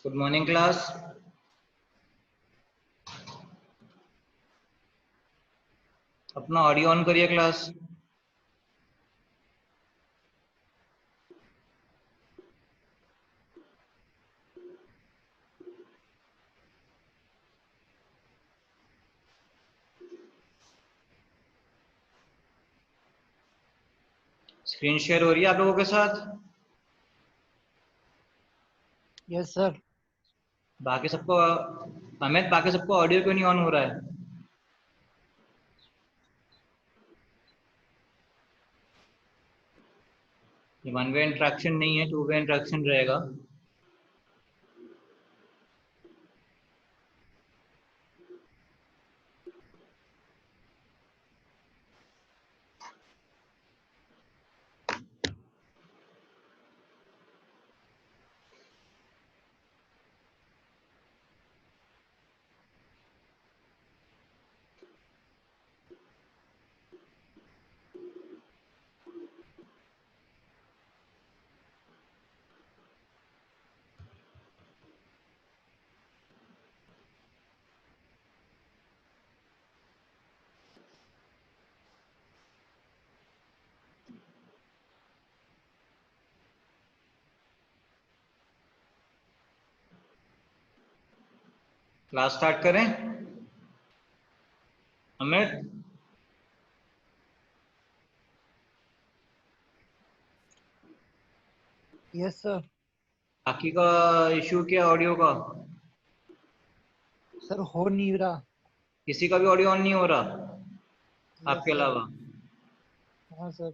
Good morning class. अपना audio on करिए class. Screen share हो रही है आप लोगों के साथ? Yes sir. बाकी सबको अमित, बाकी सबको ऑडियो क्यों नहीं ऑन हो रहा है? ये वन वे इंट्रैक्शन नहीं है, टू वे इंट्रैक्शन रहेगा। क्लास स्टार्ट करें? Amit, yes sir. बाकी का इशू क्या ऑडियो का? सर हो नहीं रहा। किसी का भी ऑडियो ऑन नहीं हो रहा यस आपके सर। अलावा? हाँ सर।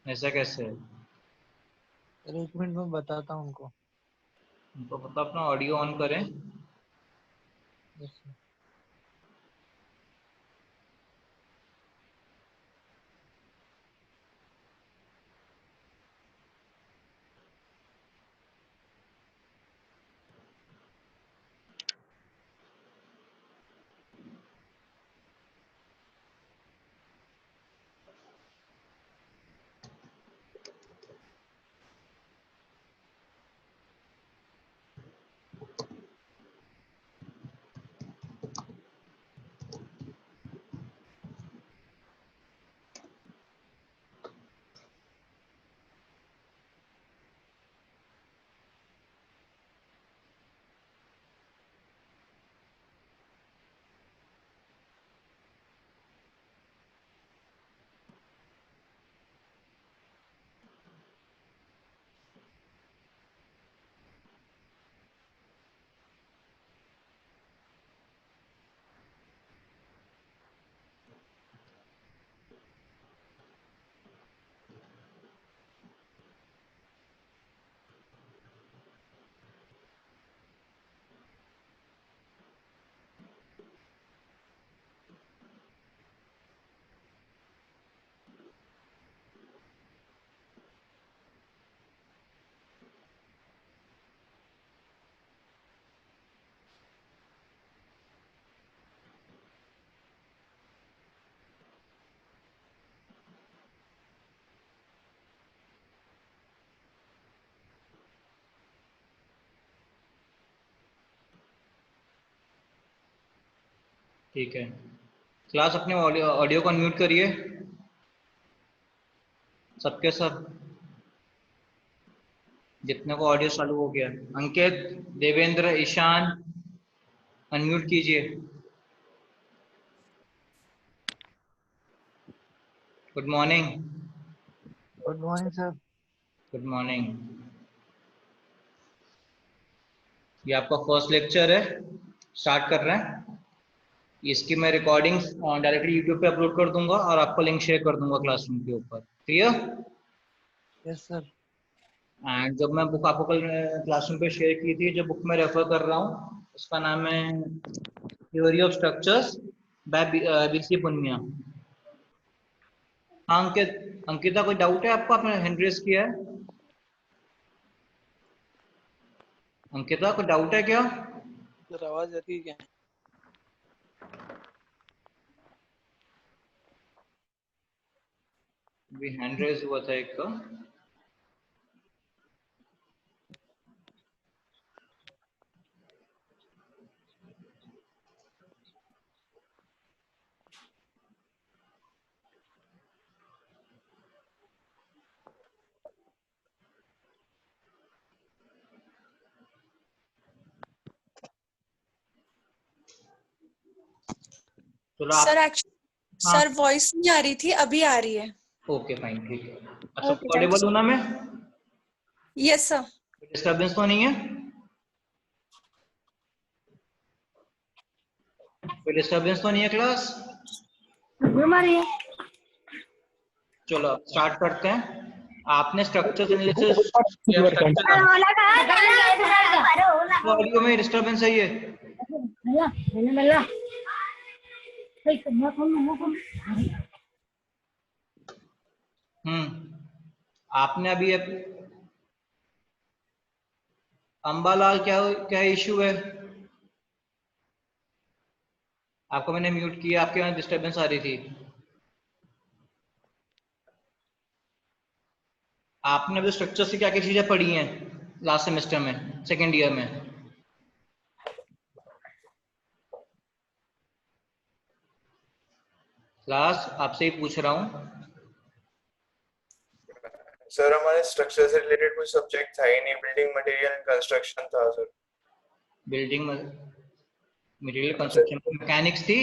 ऐसा कैसे? सर 1 मिनट में बताता हूँ उनको। उनको पता, अपना ऑडियो ऑन करें। Yes sir. ठीक है क्लास, अपने ऑडियो ऑडियो को अनम्यूट करिए सबके सब, जितने को ऑडियो चालू हो गया। अंकित, देवेंद्र, ईशान, अनम्यूट कीजिए। Good morning. Good morning sir. Good morning. ये आपका फर्स्ट लेक्चर है, स्टार्ट कर रहे हैं। इसकी मैं रिकॉर्डिंग डायरेक्टली यूट्यूब पे अपलोड कर दूंगा और आपको लिंक शेयर कर दूंगा क्लासरूम के ऊपर। क्लियर? Yes sir. एंड जब मैं बुक आपको कल क्लासरूम पे शेयर की थी, जो बुक में रेफर कर रहा हूँ उसका नाम है theory of structures by BC Punia. हाँ अंकित, अंकिता कोई डाउट है आपको? आपने हैंड रेज किया है। अंकिता कोई डाउट है क्या? सर आवाज आ रही है क्या? अभी हैंड रेज हुआ था एक का। चलो आप, सर एक्चुअली हाँ सर वॉइस नहीं आ रही थी, अभी आ रही है। ओके फाइन, ठीक है। अच्छा ओके, थैंक यू ऑडिबल हूँ ना मैं? Yes sir. डिस्टर्बेंस तो नहीं है? कोई डिस्टर्बेंस तो नहीं है क्लास? चलो अब स्टार्ट करते हैं। आपने स्ट्रक्चर एनालिसिस या स्ट्रक्चर, ऑडियो में डिस्टर्बेंस है ये? आपने अभी अंबालाल, क्या क्या इश्यू है? आपको मैंने म्यूट किया, आपके वहां डिस्टर्बेंस आ रही थी। आपने अभी स्ट्रक्चर से क्या क्या चीजें पढ़ी हैं लास्ट सेमेस्टर में, सेकेंड ईयर में? क्लास आपसे ही पूछ रहा हूँ। सर हमारे स्ट्रक्चर से रिलेटेड कोई सब्जेक्ट था ही नहीं, बिल्डिंग मटेरियल एंड कंस्ट्रक्शन था sir. Building material construction, mechanics थी?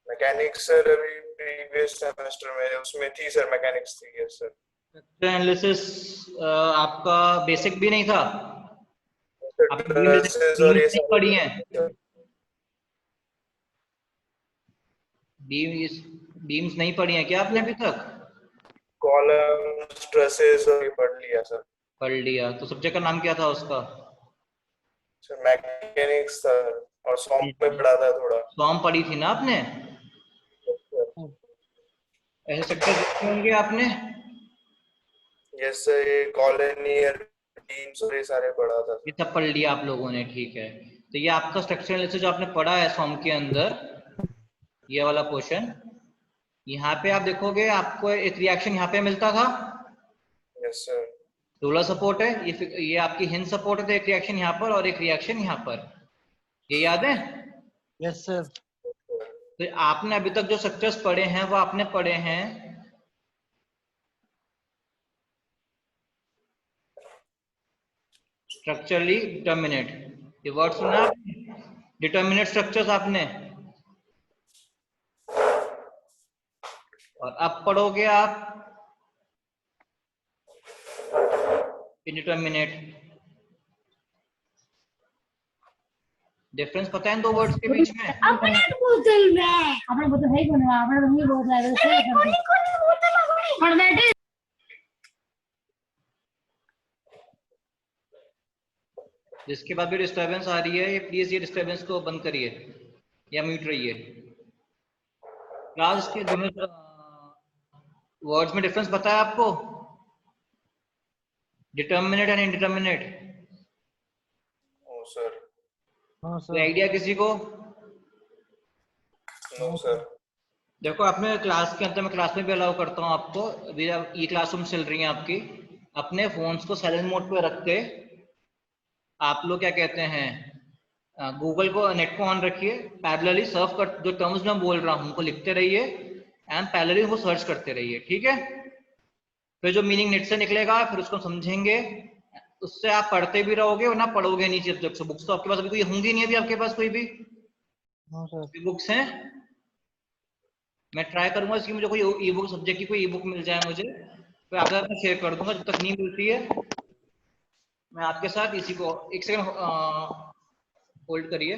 मैकेनिक्स सर अभी प्रीवियस सेमेस्टर में उसमें थी सर, मैकेनिक्स थी। Yes sir. स्ट्रक्चर एनालिसिस आपका बेसिक भी नहीं था? आपने ट्रसेस और ये बीम्स नहीं पढ़ी हैं? सब बीम्स नहीं पढ़ी हैं क्या आपने अभी तक? कॉलम्स ट्रसेस और ये पढ़ लिया सर। पढ़ लिया, तो सब्जेक्ट का नाम क्या था उसका? सर मैकेनिक्स था और सॉन्ग में पढ़ा था थोड़ा। फॉर्म पढ़ी थी ना आपने? ऐसे सेक्टर देखे होंगे आपने? यस सर, ये कॉलोनी और बीम्स और ये सारे पढ़ा था ये सर। सब पढ़ लिया आप लोगों ने, ठीक है। तो ये आपका स्ट्रक्चर एनालिसिस जो आपने पढ़ा है फॉर्म के अंदर, ये वाला पोर्शन, यहाँ पे आप देखोगे आपको एक रिएक्शन यहाँ पे मिलता था। Yes sir. रोलर सपोर्ट है, ये आपकी हिंज सपोर्ट है, तो एक रिएक्शन यहाँ पर और एक रिएक्शन यहाँ पर, ये याद है? Yes sir. तो आपने अभी तक जो स्ट्रक्चर्स पढ़े हैं वो आपने पढ़े हैं स्ट्रक्चरली डिटर्मिनेट, ये वर्ड सुना आपने? डिटर्मिनेट स्ट्रक्चर्स आपने, और अब पढ़ोगे आप इंडिटर्मिनेट। डिफरेंस पता है इन दो वर्ड्स के बीच में? अपने बोतल में अपने बोतल है कौन अपने मम्मी बोतल है वैसे कोनी कोनी बोतल लगनी पर दैट इज। जिसके बाद भी डिस्टर्बेंस आ रही है, ये प्लीज ये डिस्टर्बेंस को बंद करिए या म्यूट रहिए। क्लास के दोनों वर्ड्स में डिफरेंस पता है आपको? Determinate and indeterminate. No sir. No कोई सर। आइडिया किसी को? No sir. देखो अपने क्लास के अंदर, मैं क्लास में भी अलाउ करता हूँ आपको, अभी ये क्लासरूम चल रही है आपकी, अपने फोन्स को साइलेंट मोड पे रख के आप लोग क्या कहते हैं, गूगल को, नेट को ऑन रखिए, पैरेलली सर्फ कर, जो टर्म्स मैं बोल रहा हूँ उनको लिखते रहिए एंड पैरेलली वो सर्च करते रहिए, ठीक है? फिर जो मीनिंग नेट से निकलेगा फिर उसको समझेंगे, उससे आप पढ़ते भी रहोगे और ना पढ़ोगे नहीं। जब से बुक्स तो आपके पास अभी कोई होंगी नहीं, अभी आपके पास कोई भी नो सर। बुक्स हैं? मैं ट्राई करूंगा इसकी, मुझे कोई ई बुक सब्जेक्ट की कोई ई बुक मिल जाए मुझे, तो आपके साथ शेयर कर दूंगा। जब तक नहीं मिलती है मैं आपके साथ इसी को, एक सेकंड होल्ड करिए।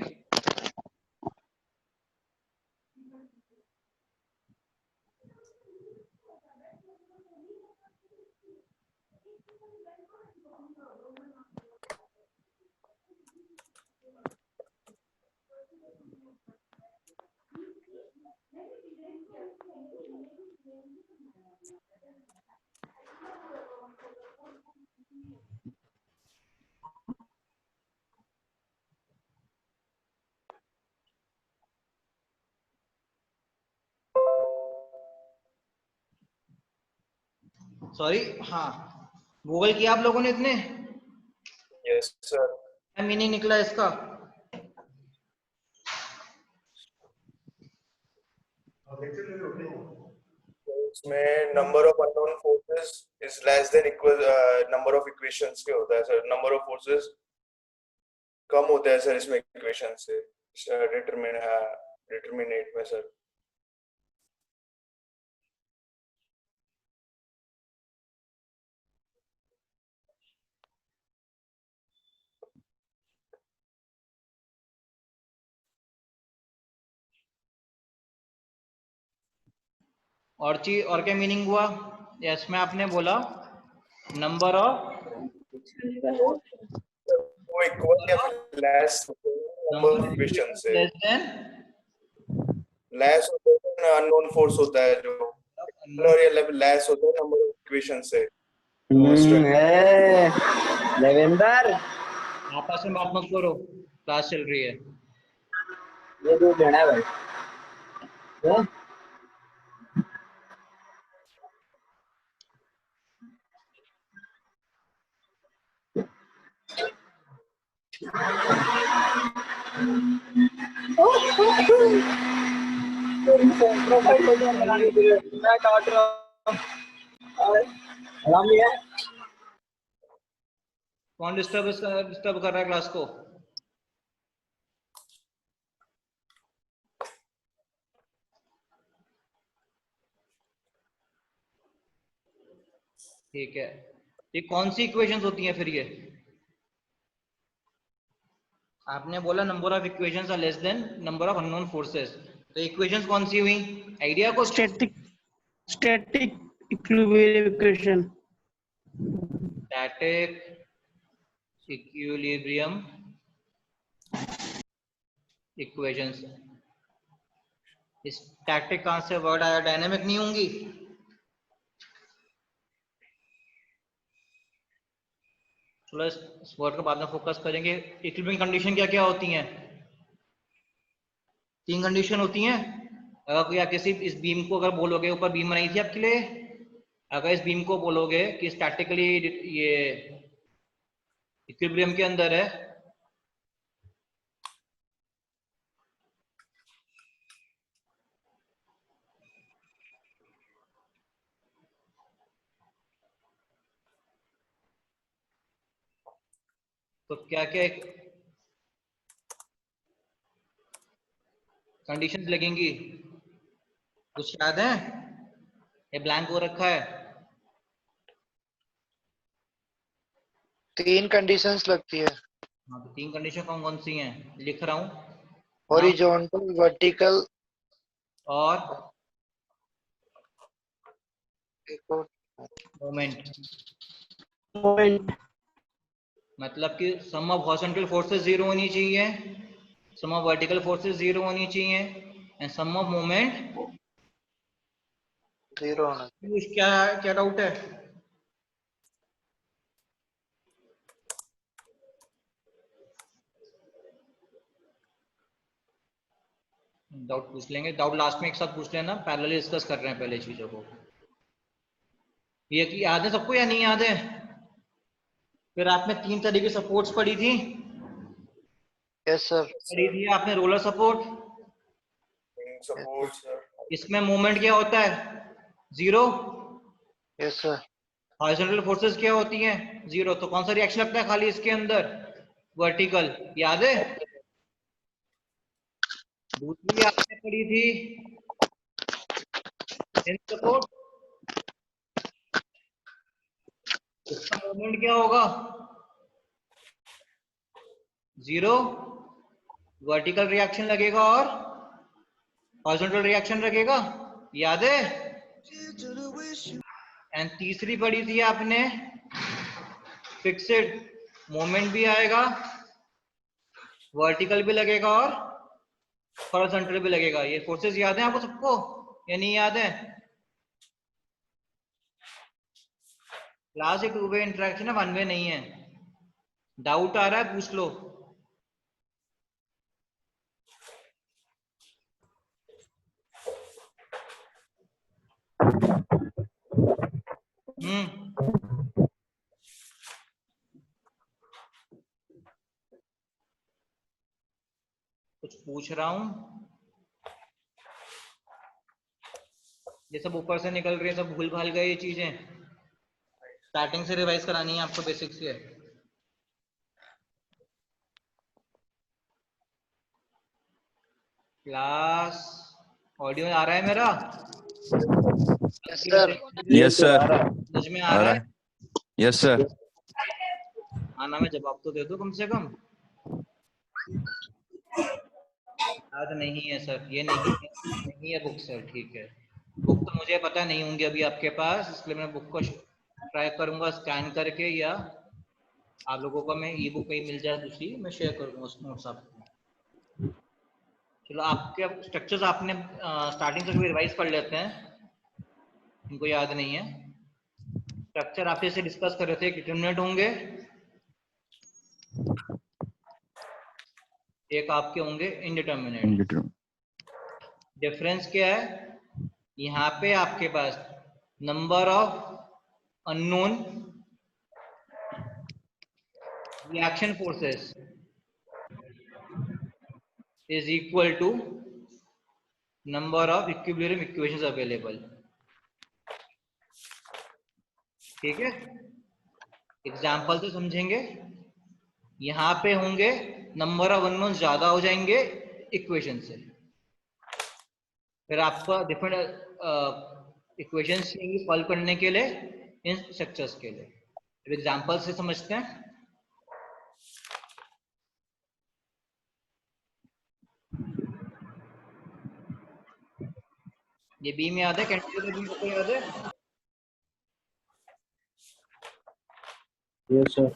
सॉरी, हाँ गूगल किया आप लोगों ने इतने? Yes sir. क्या मीनिंग निकला इसका? इसमें number of unknown forces is less than equal number of equations के होता है सर। नंबर ऑफ फोर्सेस कम होता है सर इसमें इक्वेशन से डिटरमिन है। डिटरमिनेट में सर। और चीज और क्या मीनिंग हुआ? यस में आपने बोला नंबर ऑफ वो इक्वल या फिर लेस नंबर ऑफ इक्वेशन से। लेस देन लेस होता है अननोन फोर्स होता है जो, और ये लेस होता है नंबर ऑफ इक्वेशन से। देवेंद्र आपस में बात मत करो, क्लास चल रही है। ये दूध लेना है भाई। मैं काट रहा हूँ। कौन डिस्टर्ब कर रहा है क्लास को? ठीक है, ये कौन सी इक्वेशंस होती हैं फिर? ये आपने बोला number of equations are less than number of unknown forces, तो इक्वेशंस कौन सी हुई? आइडिया को static equilibrium equation. Static equilibrium equations. Static कहां से वर्ड आया? डायनामिक नहीं होंगी? चलो इस वर्ड को बाद में फोकस करेंगे। इक्विलिब्रियम कंडीशन क्या क्या होती हैं? 3 कंडीशन होती हैं। अगर कोई आप किसी इस बीम को अगर बोलोगे, ऊपर बीम बनाई थी आपके लिए, अगर इस बीम को बोलोगे कि स्टैटिकली ये इक्विलिब्रियम के अंदर है, तो क्या क्या कंडीशंस लगेंगी? कुछ याद है? ये ब्लैंक हो रखा है। 3 कंडीशंस लगती है। हाँ, तो 3 कंडीशन कौन कौन सी हैं लिख रहा हूँ। हॉरिजॉन्टल, वर्टिकल और मोमेंट। मतलब कि सम ऑफ हॉरिजॉन्टल फोर्सेस 0 होनी चाहिए, सम ऑफ वर्टिकल फोर्सेस 0 होनी चाहिए, एंड सम ऑफ मोमेंट 0 होना। क्या क्या डाउट है? डाउट पूछ लेंगे, डाउट लास्ट में एक साथ पूछ लेना, पैरेलली डिस्कस कर रहे हैं पहले चीजों को। ये कि याद है सबको या नहीं याद है? फिर आपने 3 तरह की सपोर्ट्स पढ़ी थी। Yes sir. पढ़ी थी आपने रोलर सपोर्ट। इसमें मोमेंट क्या होता है? 0। Yes sir. हॉरिजॉन्टल फोर्सेस क्या होती हैं? 0। तो कौन सा रिएक्शन लगता है खाली इसके अंदर? वर्टिकल। याद है? दूसरी आपने पढ़ी थी सपोर्ट। इसका मोमेंट क्या होगा? 0। वर्टिकल रिएक्शन लगेगा और हॉरिजॉन्टल रिएक्शन लगेगा। याद है? एंड तीसरी पढ़ी थी आपने फिक्स्ड, मोमेंट भी आएगा, वर्टिकल भी लगेगा और हॉरिजॉन्टल भी लगेगा। ये फोर्सेस याद है आपको सबको या नहीं याद है? क्लास एक 2 वे इंटरेक्शन है, 1 वे नहीं है। डाउट आ रहा है पूछ लो। कुछ पूछ रहा हूं, ये सब ऊपर से निकल रही है, सब भूल भाल गए ये चीजें। स्टार्टिंग से रिवाइज करानी है आपको, बेसिक्स से। क्लास ऑडियो आ रहा है मेरा? यस सर समझ में आ रहा है? यस सर आना में जवाब तो दे दो कम से कम। याद नहीं है सर, ये नहीं है बुक सर। ठीक है, बुक तो मुझे पता नहीं होंगी अभी आपके पास, इसलिए मैं बुक को ट्राई करूंगा स्कैन करके, या आप लोगों को मैं ई बुक कहीं मिल जाए दूसरी, मैं शेयर करूंगा उस नोट्स आपको। चलो, आपके स्ट्रक्चर्स आपने स्टार्टिंग से रिवाइज कर लेते हैं, इनको याद नहीं है। स्ट्रक्चर आप जैसे डिस्कस कर रहे थे, डिटरमिनेंट होंगे, एक आपके होंगे इनडिटरमिनेट। डिफरेंस क्या है? यहाँ पे आपके पास number of unknown reaction forces is equal to number of equilibrium equations available। ठीक है, एग्जाम्पल से समझेंगे। यहाँ पे होंगे नंबर ऑफ अननोन ज्यादा हो जाएंगे इक्वेशन से, फिर आपका डिफरेंट इक्वेशंस सॉल्व करने के लिए इन स्ट्रक्चर्स के लिए। एग्जाम्पल से समझते हैं। ये बी में याद है? कैंटिलीवर बीम को याद है? Yes sir.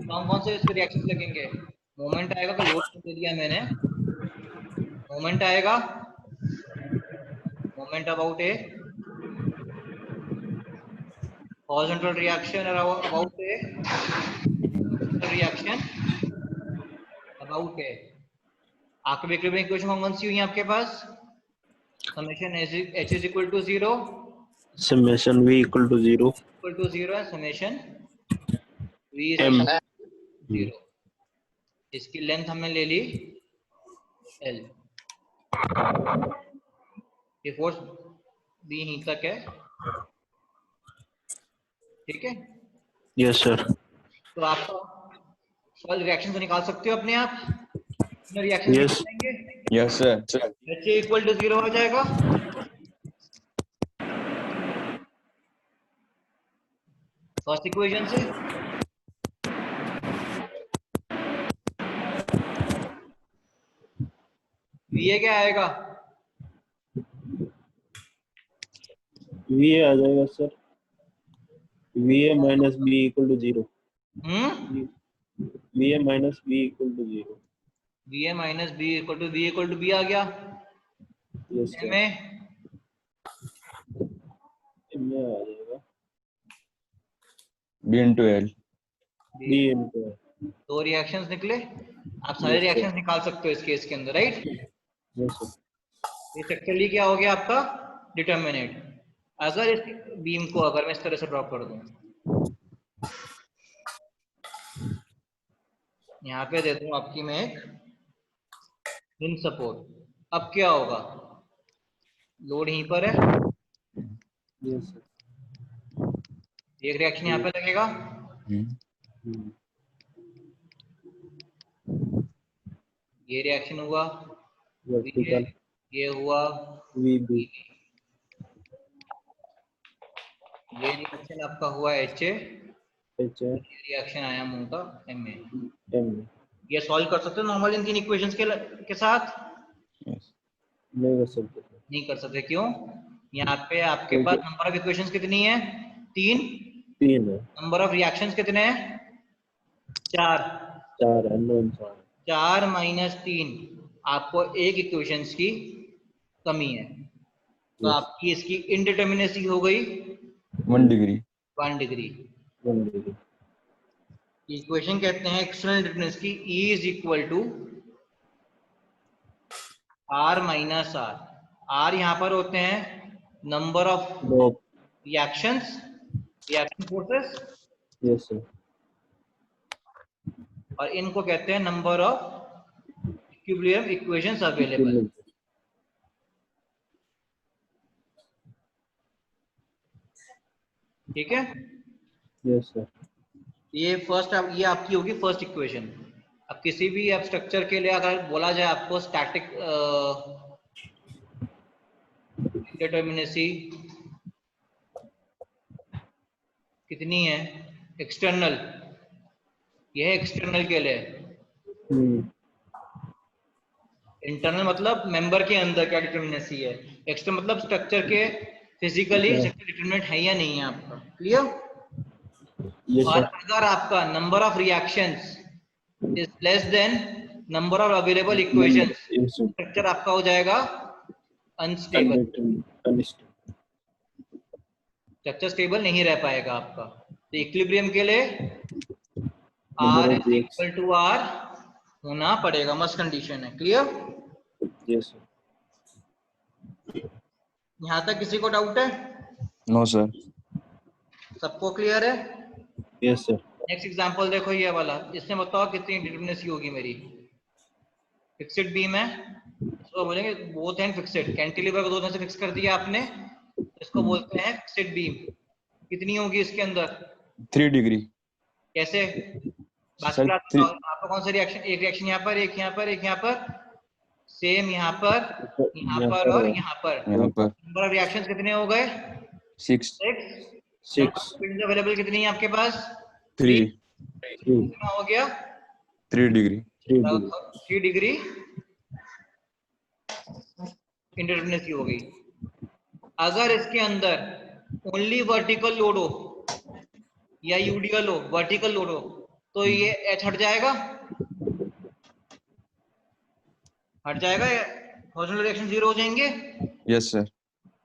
कौन से इसके रिएक्शन लगेंगे? मोमेंट आएगा, तो लोड दे दिया मैंने, मोमेंट आएगा, moment about A horizontal reaction about A reaction about A. आपके इक्विलिब्रियम इक्वेशन कौन सी हुई है आपके पास? Summation h is equal to 0, summation v equal to 0 है समेशन v is m 0। इसकी लेंथ हमने ले ली l, ये फोर्स b यहीं तक है। ठीक है, यस सर। तो आप सॉल्व रिएक्शन से निकाल सकते हो अपने आप, reaction Yes. Yes sir h equal to 0 हो जाएगा। फर्स्ट इक्वेशन से VA क्या आएगा? va आ जाएगा sir, va minus b equal to 0। va minus b equal to 0। VA minus B equal to B आ गया। Yes sir. में में आ जाएगा b into l b into दो रिएक्शंस निकले, आप सारे रिएक्शंस निकाल सकते हो इस केस के अंदर, राइट? Yes sir. ये सेक्टरली क्या हो गया आपका? डिटरमिनेट। अगर इस बीम को अगर मैं इस तरह से ड्रॉ कर दूं, यहाँ पे दे दूं आपकी मैं एक हिंज सपोर्ट, अब क्या होगा? लोड यहीं पर है, यस सर। एक रिएक्शन यहाँ पे लगेगा, ये रिएक्शन हुआ, वर्टिकल ये हुआ, vb ये रिएक्शन आपका हुआ एच ए, h रिएक्शन आया मुंह का एम ए। m ये सॉल्व कर सकते हो नॉर्मल इन तीन इक्वेशंस के साथ? नहीं कर सकते। नहीं कर सकते, क्यों? यहाँ पे आपके पास नंबर ऑफ इक्वेशंस कितनी है? 3 है। नंबर ऑफ रिएक्शंस कितने हैं? 4 अननोन 4 माइनस 3, आपको एक इक्वेशंस की कमी है, तो आपकी इसकी इनडिटरमिनेसी हो गई 1 डिग्री। 1 डिग्री। 1 डिग्री। इक्वेशन कहते हैं एक्सटर्नल डिटरमिनेसी की E is equal to R minus R। R यहाँ पर होते हैं number of reaction forces, yes sir. और इनको कहते हैं number of equilibrium equations available. ठीक है, यस सर। ये फर्स्ट, ये आपकी होगी फर्स्ट इक्वेशन। अब किसी भी अब स्ट्रक्चर के लिए अगर बोला जाए आपको स्टैटिक डिटरमिनेसी कितनी है एक्सटर्नल, यह एक्सटर्नल के लिए, इंटरनल मतलब मेंबर के अंदर क्या डिटरमिनेसी है, एक्सटर्नल मतलब स्ट्रक्चर के फिजिकली डिटरमिनेंट है या नहीं है आपका। क्लियर? और अगर आपका number of reactions is less than number of available equations, structure आपका हो जाएगा अनस्टेबल, स्ट्रक्चर स्टेबल नहीं रह पाएगा आपका। तो इक्विलिब्रियम के लिए R is equal to R होना पड़ेगा, मस्ट कंडीशन है। क्लियर? यस यहाँ तक किसी को डाउट है? No sir. सबको क्लियर है? Yes sir. नेक्स्ट एग्जांपल देखो ये वाला, इसमें बताओ कितनी डिटरमिनेसी होगी मेरी। फिक्स्ड बीम है, इसको बोलेंगे बोथ एंड फिक्स्ड, कैंटिलीवर को दोनों से फिक्स कर दिया आपने, इसको बोलते हैं फिक्स्ड बीम। कितनी होगी इसके अंदर? 3 डिग्री। कैसे? बाकी आपका कौन सा रिएक्शन, एक रिएक्शन यहाँ पर, एक यहाँ पर, एक यहाँ पर, सेम यहाँ पर, यहाँ पर और यहाँ पर। नंबर ऑफ रिएक्शंस कितने हो गए? 6 अवेलेबल कितनी है आपके पास? 3 कितना हो गया? 3 डिग्री। 3 डिग्री इंडिटरमिनेसी हो गई। अगर इसके अंदर ओनली वर्टिकल लोड हो या यूडियल हो, वर्टिकल लोड हो, तो ये H हट जाएगा, हट जाएगा, हॉरिजॉन्टल रिएक्शन 0 हो जाएंगे। Yes sir.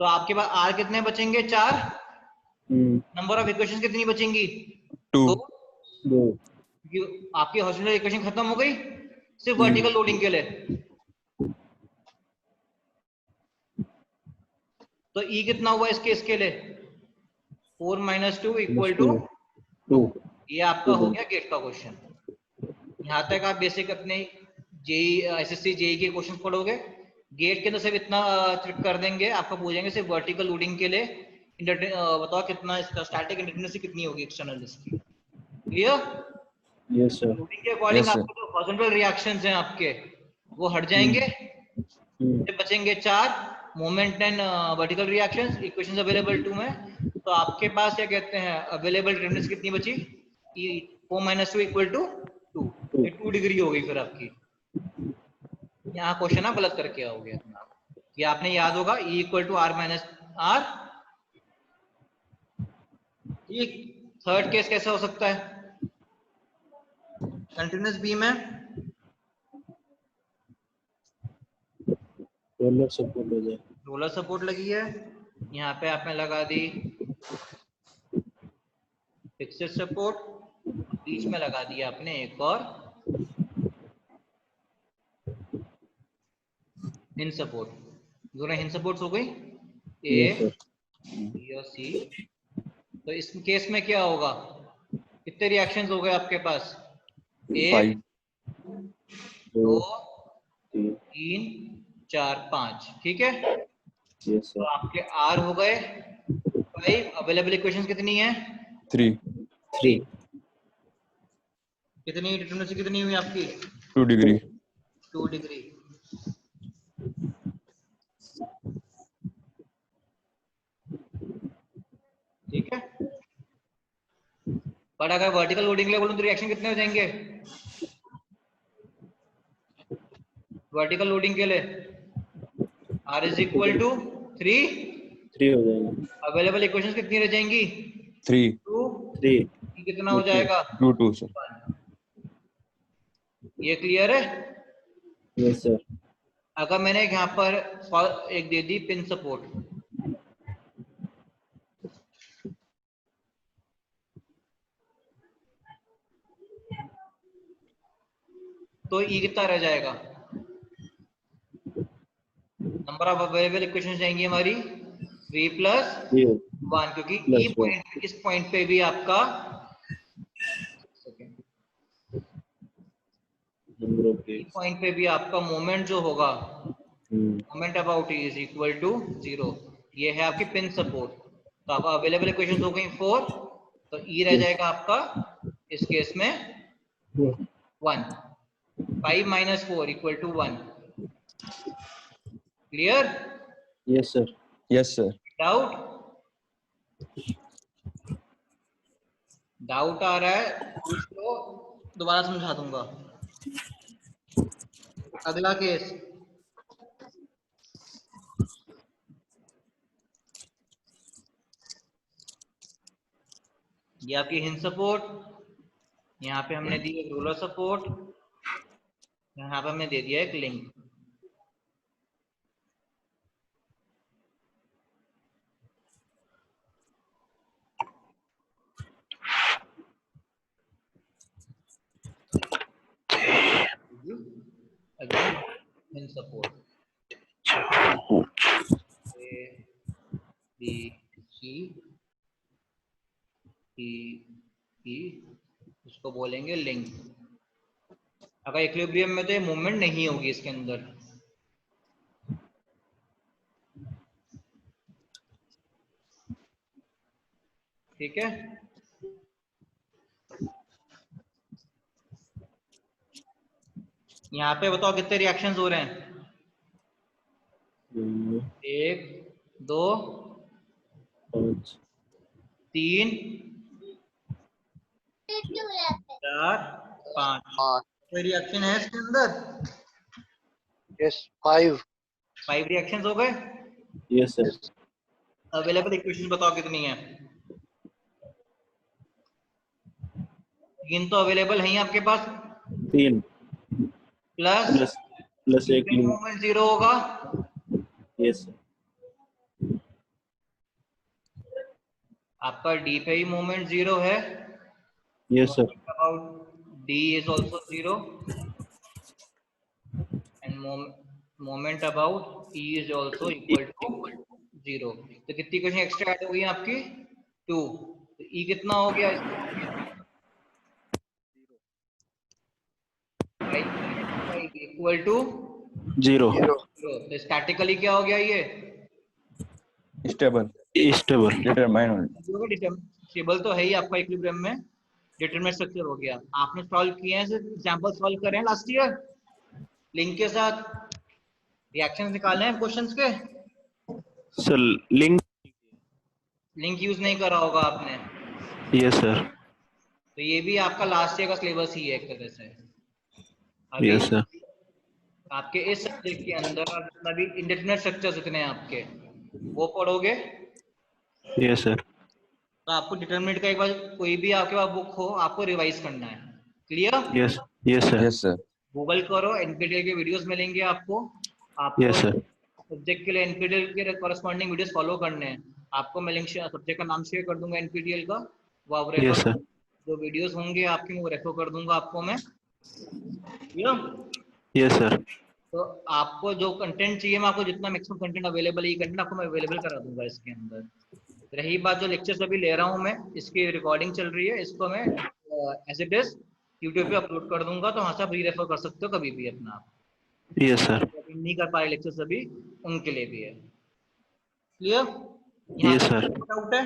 तो आपके पास R कितने बचेंगे? 4। नंबर ऑफ इक्वेशन कितनी बचेंगी? 2। आपकी हॉरिजॉन्टल इक्वेशन खत्म हो गई सिर्फ वर्टिकल लोडिंग के लिए। तो E कितना हुआ इस केस के लिए? 4 - 2 = 2। ये आपका हो गया गेट का क्वेश्चन। यहाँ तक आप बेसिक अपने जेई एसएससी जेई के क्वेश्चन पढ़ोगे। गेट के अंदर सिर्फ इतना ट्रिक कर देंगे, आपको पूछेंगे सिर्फ वर्टिकल लोडिंग के लिए बताओ कितना इसका स्टैटिक इंडिटरमिनेसी कितनी होगी एक्सटर्नल इसकी। क्लियर? Yes sir. लोडिंग के अकॉर्डिंग आपको जो हॉरिजॉन्टल रिएक्शंस हैं आपके वो हट जाएंगे, बचेंगे 4 moment and vertical reactions. Equations available 2 में, तो आपके पास क्या कहते हैं अवेलेबल डिटरमिनेसी कितनी बची? 4 - 2 = 2। ये 2 डिग्री हो गई फिर आपकी। यहाँ क्वेश्चन आप गलत करके आओगे अपना, ये आपने याद होगा E = R - R। ये थर्ड केस कैसा हो सकता है? कंटिन्यूअस बीम है, रोलर सपोर्ट हो जाए, रोलर सपोर्ट लगी है, यहाँ पे आपने लगा दी फिक्स्ड सपोर्ट, बीच में लगा दिया आपने एक और हिंज सपोर्ट। दोनों हिंज सपोर्ट्स हो गई, ए बी और सी। तो इस केस में क्या होगा? कितने रिएक्शंस हो गए आपके पास? 1 2 3 4 5। ठीक है? तो आपके R हो गए 5। अवेलेबल इक्वेशंस कितनी है? 3। कितनी डिटरमिनेसी कितनी हुई आपकी? 2 डिग्री। 2 डिग्री। ठीक है? पर अगर वर्टिकल लोडिंग ले बोलूं तो रिएक्शन कितने हो जाएंगे? वर्टिकल लोडिंग के लिए R = 3 हो जाएगा। अवेलेबल इक्वेशंस कितनी रह जाएंगी? 3 कितना हो जाएगा? 2 सर। ये क्लियर है? Yes sir. अगर मैंने यहाँ पर एक दे दी पिन सपोर्ट, तो E कितना रह जाएगा? नंबर ऑफ अवेलेबल इक्वेशंस जाएंगी हमारी 3 + 1, क्योंकि E पॉइंट, इस पॉइंट पे भी आपका पॉइंट पे भी आपका मोमेंट जो होगा, मोमेंट अबाउट E = 0। ये है आपकी पिन सपोर्ट। तो आपका अवेलेबल इक्वेशंस हो गई 4, तो E रह जाएगा आपका इस केस में 1। 5 minus 4 equal to 1. Clear? Yes, sir. Yes, sir. Doubt? Doubt आ रहा है पूछ लो, दोबारा समझा दूंगा. अगला केस. ये आपकी हिंज सपोर्ट, यहाँ पे हमने दी एक रोलर सपोर्ट, यहाँ पे हमने दे दिया एक link. Again hinge support. A, B, C, E, E, इसको बोलेंगे लिंक. अगर इक्विलिब्रियम में तो ये मूवमेंट नहीं होगी इसके अंदर. ठीक है. यहाँ पे बताओ कितने रिएक्शंस हो रहे हैं. 1 2 3 4 5. कोई रिएक्शन है इसके अंदर? Yes, 5. 5 रिएक्शंस हो गए. Yes, sir. अवेलेबल इक्वेशन बताओ कितनी है. 3 तो अवेलेबल है ही आपके पास. 3 प्लस plus एक लिंक. मूवमेंट 0 होगा. Yes, sir. आपका डी पे ही मूवमेंट 0 है. Yes, sir. About D is also 0 and moment about E is also equal to 0. तो कितनी क्वेश्चन एक्स्ट्रा ऐड हो गई आपकी? 2. तो E कितना हो गया? Equal to 0. तो स्टैटिकली क्या हो गया ये? Stable. Stable. Determine. स्टेबल तो है ही आपका इक्विलिब्रियम में. डिटरमिनेंट स्ट्रक्चर हो गया. आपने सॉल्व किए हैं, एग्जांपल सॉल्व करें लास्ट ईयर लिंक के साथ. रिएक्शंस निकाले हैं क्वेश्चंस के. Sir, link. लिंक यूज नहीं करा होगा आपने. Yes, sir. तो ये भी आपका लास्ट ईयर का सिलेबस ही है एक तरह से. अभी Yes, sir. आपके इस सब्जेक्ट के अंदर जितना भी इंडिटरमिनेट स्ट्रक्चर्स इतने हैं आपके, वो पढ़ोगे. Yes, sir. तो आपको डिटरमिनेट का एक बार कोई भी आपके पास बुक हो आपको रिवाइज करना है. Clear? Yes. Yes, sir. Yes, sir. Google करो, एनपीटीईएल के वीडियोस मिलेंगे आपको. Yes, sir. सब्जेक्ट के लिए एनपीटीईएल के कॉरेस्पॉन्डिंग वीडियोस फॉलो करने हैं आपको. मैं लिंक सब्जेक्ट का नाम शेयर कर दूंगा एनपीटीईएल का, वो आप Yes, रेफर. sir. जो वीडियोस होंगे आपके वो रेफर कर दूंगा आपको मैं. Yes, sir. तो आपको जो कंटेंट चाहिए मैं आपको जितना मैक्सिमम कंटेंट अवेलेबल ही कंटेंट आपको मैं अवेलेबल करा दूंगा इसके अंदर. रही बात जो लेक्चर्स अभी ले रहा हूँ मैं, इसकी रिकॉर्डिंग चल रही है, इसको मैं एज इट इज यूट्यूब पे अपलोड कर दूंगा. तो वहाँ से आप री-रेफर कर सकते हो कभी भी अपना. आप Yes, sir. नहीं कर पाए लेक्चर्स अभी, उनके लिए भी है. क्लियर? Yes, sir. डाउट है?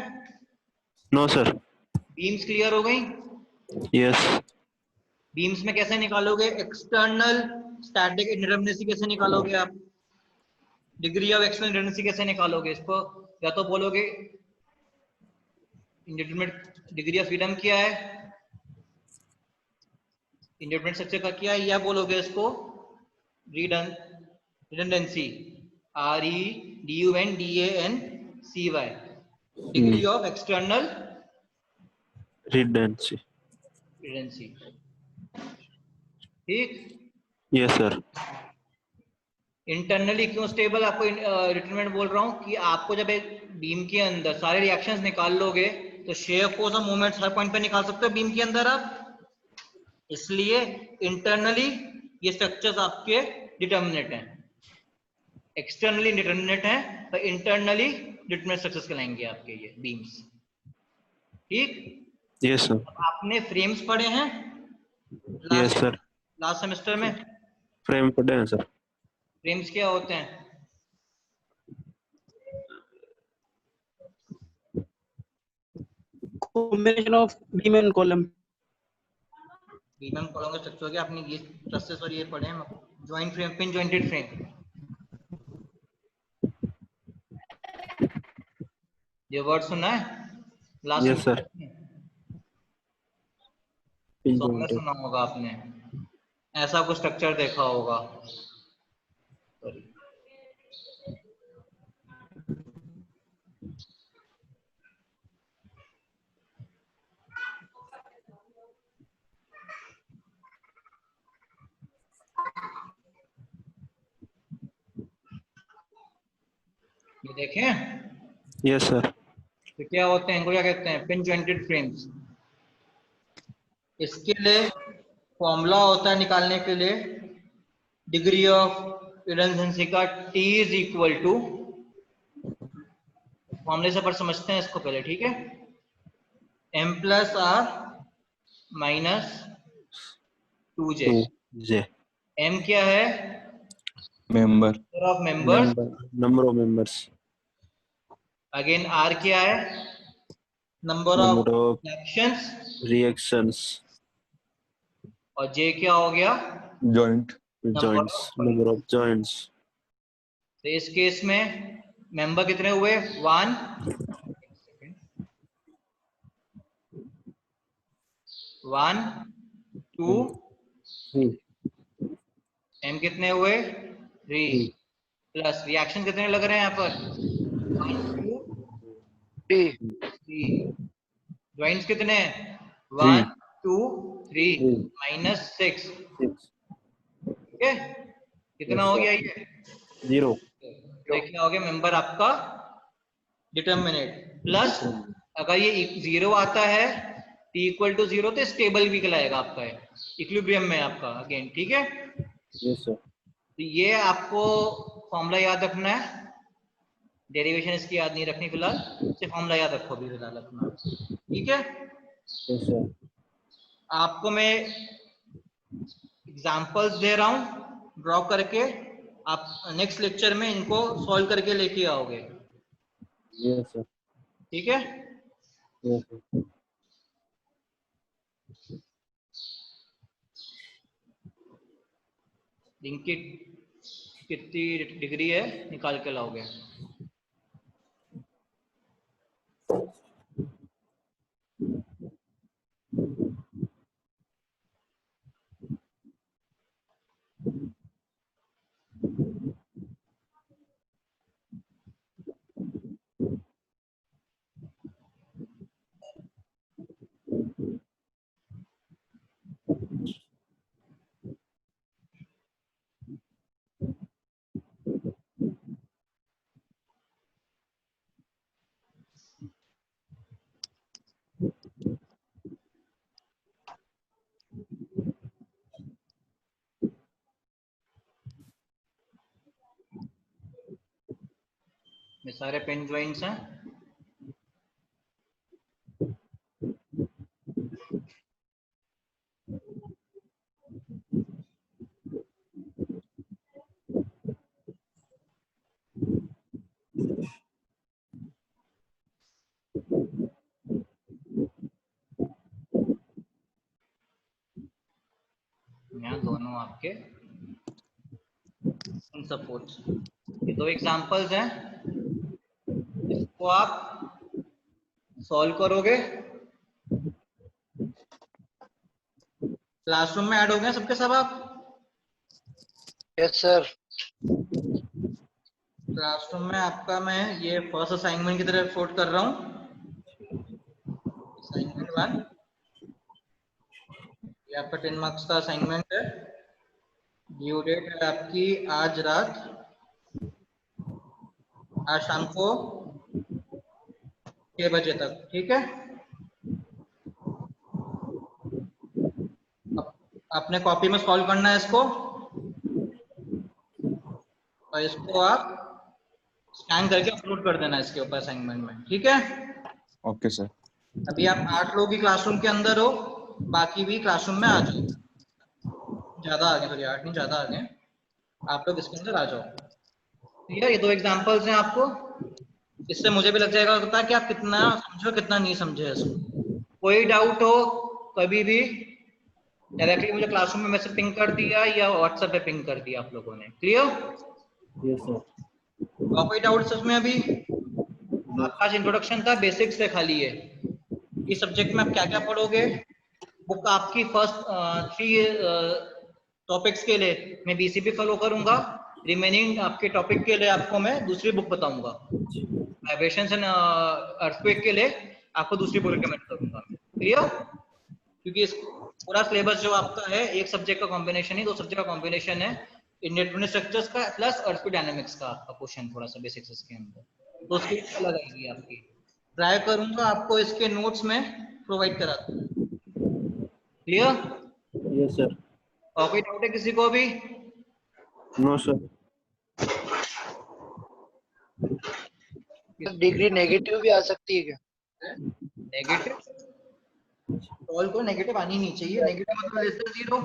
No, sir. बीम्स क्लियर हो गई? Yes. बीम्स में कैसे निकालोगे? एक्सटर्नल स्टैटिक इंडिटरमिनेसी कैसे निकालोगे आप? डिग्री ऑफ एक्सटर्नल इंडिटरमिनेसी कैसे निकालोगे? इसको या तो बोलोगे इंडिटरमिनेट डिग्री ऑफ फ्रीडम क्या है, इंडिटरमिनेट स्ट्रक्चर का क्या है, या बोलोगे इसको redundancy, REDUNDANCY, degree of external Redundancy. Redundancy. ठीक. Yes, sir. इंटरनली क्यों स्टेबल आपको डिटरमिनेंट बोल रहा हूँ कि आपको जब एक बीम के अंदर सारे रिएक्शंस निकाल लोगे तो शेयर फोर्स और मोमेंट्स हर पॉइंट पे निकाल सकते हो बीम के अंदर आप. इसलिए इंटरनली ये स्ट्रक्चर्स आपके डिटरमिनेट हैं, एक्सटर्नली डिटरमिनेट हैं, तो इंटरनली डिटरमिनेट स्ट्रक्चर्स कहलाएंगे आपके ये बीम्स. ठीक. Yes, sir. आपने फ्रेम्स पढ़े हैं Yes, sir. लास्ट सेमेस्टर में? Frame पढ़े हैं, sir. फ्रेम्स क्या होते हैं? Combination of beam and column. B में हम पढ़ोगे स्ट्रक्चर के, आपने ये ट्रसेस और ये पढ़े हैं, joint frame, pin jointed frame, ये वर्ड सुना है लास्ट Yes, sir. Pin में jointed. सुना होगा आपने, ऐसा कुछ स्ट्रक्चर देखा होगा। ये देखें, Yes, sir. तो क्या होते हैं, इनको क्या कहते हैं, पिन जॉइंटेड फ्रेम्स। इसके लिए फॉर्मूला होता है निकालने के लिए, डिग्री ऑफ रिडंडेंसी का T इज इक्वल टू, फॉर्मूले से पर समझते हैं इसको पहले, ठीक है, M plus R minus 2J। 2J. M क्या है, member, number of members, Number of members. Again R क्या है, number of Number of actions, reactions. और J क्या हो गया, joint, Joints. Number of joints. तो इस केस में मेंबर कितने हुए, 1, 1, 2, 3. M कितने हुए, 3, प्लस रिएक्शन कितने लग रहे हैं यहाँ पर, 1, 2, 3, ज्वाइंट्स कितने, 1, 2, 3, माइनस 6, 6. ठीक है, कितना हो गया ये, 0. तो क्या हो गया, मेंबर आपका डिटर्मिनेट, प्लस अगर ये 0 आता है T इक्वल टू 0 तो स्टेबल भी कहलाएगा आपका, इक्विलिब्रियम में आपका अगेन, ठीक है। Yes, sir. तो ये आपको फॉर्मूला याद रखना है, डेरिवेशन इसकी याद नहीं रखनी फिलहाल, सिर्फ फॉर्मूला याद रखो अभी फिलहाल अपना, ठीक है। Yes, sir. आपको मैं एग्जांपल्स दे रहा हूं ड्रॉ करके, आप नेक्स्ट लेक्चर में इनको सॉल्व करके लेके आओगे, Yes, sir. ठीक है। Yes, sir. इनकी कितनी डिग्री है निकाल के लाओगे, ये सारे पिन ज्वाइंट्स हैं, यहाँ दोनों आपके सपोर्ट्स। ये दो एग्जांपल्स हैं, इसको आप सॉल्व करोगे, क्लासरूम में ऐड हो गए सबके सब आप, यस सर। क्लासरूम में आपका मैं ये फर्स्ट असाइनमेंट की तरह रिपोर्ट कर रहा हूँ, असाइनमेंट 1, ये आपका 10 मार्क्स का असाइनमेंट है, ड्यू डेट है आपकी आज रात, आज शाम को 6 बजे तक, ठीक है। अपने कॉपी में सॉल्व करना है इसको, और इसको आप स्कैन करके अपलोड कर देना इसके ऊपर असाइनमेंट में, ठीक है। Okay sir. अभी आप 8 लोग ही क्लासरूम के अंदर हो, बाकी भी क्लासरूम में आ जाओ, ज्यादा आ गए, सॉरी 8 नहीं ज्यादा आ गए, आप लोग इसके अंदर आ जाओ, ठीक है। ये दो एग्जांपल्स हैं आपको, इससे मुझे भी लग जाएगा पता कि आप कितना समझो कितना नहीं समझे इसको। कोई डाउट हो कभी भी डायरेक्टली मुझे क्लासरूम में मैसेज पिंग कर दिया या व्हाट्सएप पे पिंग कर दिया आप लोगों ने? क्लियर? Yes, sir. कोई डाउट्स उसमें? अभी आपका आज इंट्रोडक्शन था, बेसिक्स से खाली है। इस सब्जेक्ट में आप क्या क्या पढ़ोगे? बुक आपकी फर्स्ट 3 टॉपिक्स के लिए मैं बीसीपी फॉलो करूंगा, रिमेनिंग आपके टॉपिक के लिए आपको मैं दूसरी बुक बताऊंगा। वाइब्रेशंस एंड अर्थक्वेक के लिए आपको दूसरी बुक रिकमेंड करूंगा। क्लियर? क्योंकि इस पूरा सिलेबस जो आपका है एक सब्जेक्ट का कॉम्बिनेशन ही, 2 सब्जेक्ट का कॉम्बिनेशन है, इलेक्ट्रॉनिक स्ट्रक्चर्स का प्लस अर्थक्वेक डायनामिक्स का आपका क्वेश्चन थोड़ा सा बेसिक्स इसके अंदर, तो उसकी अलग आएगी आपकी। ट्राई करूंगा आपको इसके नोट्स में प्रोवाइड करा दूं। क्लियर? Yes, sir. और कोई डाउट है किसी को अभी? No, sir. डिग्री नेगेटिव भी आ सकती है क्या? नेगेटिव ऑल को नेगेटिव आनी नहीं चाहिए। नेगेटिव मतलब लेस देन 0,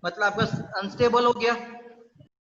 मतलब आपका अनस्टेबल हो गया।